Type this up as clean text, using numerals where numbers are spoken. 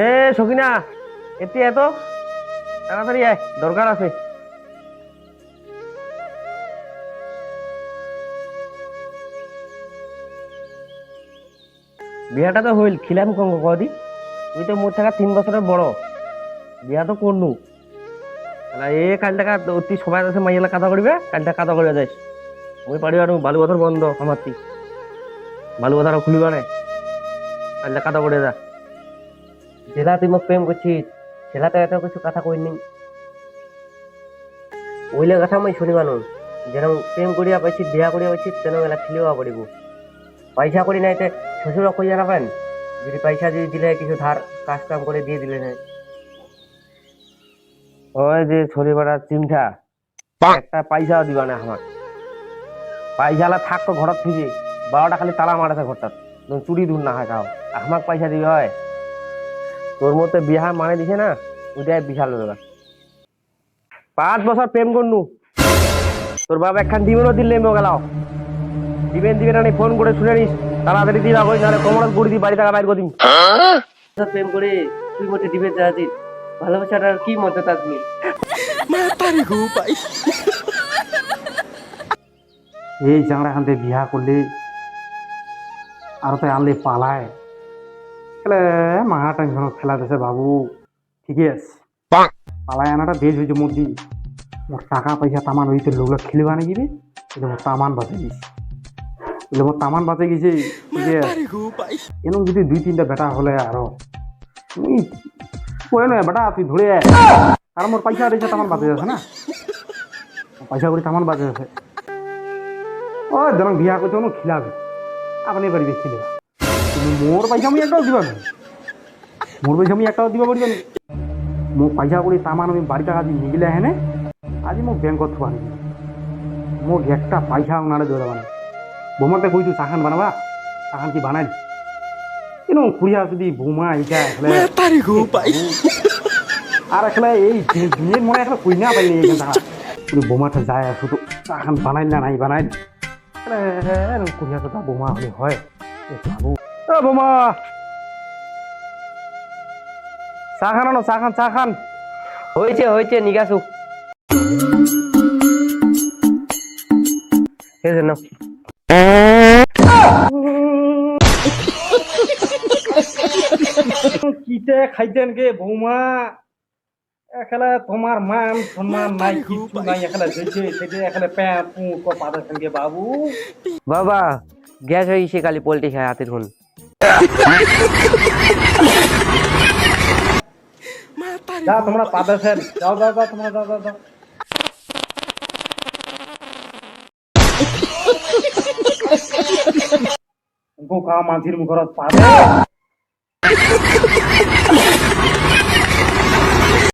এ সখিনা, এতে এত তাড়াতাড়ি আয়, দরকার আছে। বিয়াটা তো হইল, খিলাম কম কদি। তুই তো মোর থেকে 3 বছরের বড়, বিয়া তো করনু। এ কাল টাকা তুই সবাই আছে মাইয়ালা কাদা করিবে, কাল টাকা কাদা করিবে যাইস। মুই পারি আর বালু কথার বন্ধ আমার তুই বালু কথা খুলিবা না, কাল টাকা কাদা করে যা। যেটা তুই মোক প্রেম করছিস সেটা তো এত কিছু কথা কইনি। ওইলে কথা মই শুনিবা নো, যেরকম প্রেম করিয়া পাইছি বিয়া করিয়া পাইছি তেন এলা খিলিবা পড়িব। পয়সা করি নাইতে শ্বশুর কইয়া রাখবেন, যদি পয়সা যদি দিলে কিছু ধার কাজ কাম করে দিয়ে দিলে না। ওই যে ছড়ি বেড়ার চিমঠা, একটা পয়সাও দিবা না আমার। পয়সালা থাকতো ঘরত থেকে 12টা খালি তালা মারাছে ঘরটা, চুরি দূর না হয় কাউ। আমাক পয়সা দিবে হয়? তোর মধ্যে বিহা মানে দিছে না, ওইটাই বিশাল ব্যাপার। 5 বছর প্রেম করনু, তোর বাবা একখান দিবেনও দিলে মেয়ে গেলাও। দিবেন না ফোন করে শুনে নিস, তাড়াতাড়ি দিবা কই, নাহলে কোমরত গুড়ি দি বাড়ি টাকা বাইর করে দিন। প্রেম করে তুই মতে দিবে চাচ্ছিস, ভালোবাসাটার কি মতে থাকবি? এই জাংরা এখান থেকে বিয়া করলে আর তো আনলে পালায় খেলে মাহা টেনশন খেলা দিছে বাবু। ঠিকই আছে, পালায় আনাটা বেশ হয়েছে মোদি। মোর টাকা পয়সা তামান হইতে লোকলা খেলিবা নাকি রে, এটা মোর তামান বাঁচে গেছে, এটা মোর তামান বাঁচে গেছে। এরকম যদি 2-3টা বেটা হলে আরো তুমি কয়ে নয় বেটা তুই ধরে আর মোর পয়সা রয়েছে তামান বাঁচে যাচ্ছে না, পয়সা করে তামান বাঁচে যাচ্ছে। ও যেরকম বিয়া করছে কোনো খিলাবে আপনি পারিবে খিলে, কিন্তু মোর পয়সা আমি একটাও দিবা না, মোর পয়সা আমি একটাও দিবা পারিবে না। মোক পয়সা করে তামান আমি বাড়ি টাকা দিয়ে নিগিলে হেনে আজি মোক ব্যাংকত থোয়া নিবি, মোক একটা পয়সা ওনারে দিয়ে দেবা না। বৌমাকে কইছু চাখান বানাবা, চাখান কি বানাই কেন খুঁড়িয়া যদি বৌমা এইটা আর এখলে এই দিনের মনে একটা কই না পাইনি এইখান টাকা বৌমাটা যায় আছো তো চাখান বানাই না নাই বানাই কুড়িয়া কথা বোমা হলে হয় বাবু। ও বোমা, চা খান আনো, চা খান চা খান। হয়েছে হয়েছে, নিগাছু না। কিতে খাইতেন গে বৌমা, এখানে তোমার মান সম্মান নাই, কিছু নাই, এখানে যেতে সেটে এখানে প্যাঁ পু পাঠাচ্ছেন গে বাবু। বাবা গ্যাস হয়ে গেছে, কালি পোল্ট্রি খায় হাতের হুন। যা তোমরা পাঠাচ্ছেন, যাও যাও যাও তোমরা যাও যাও যাও। গোকা মাঝির মুখরত পাবে।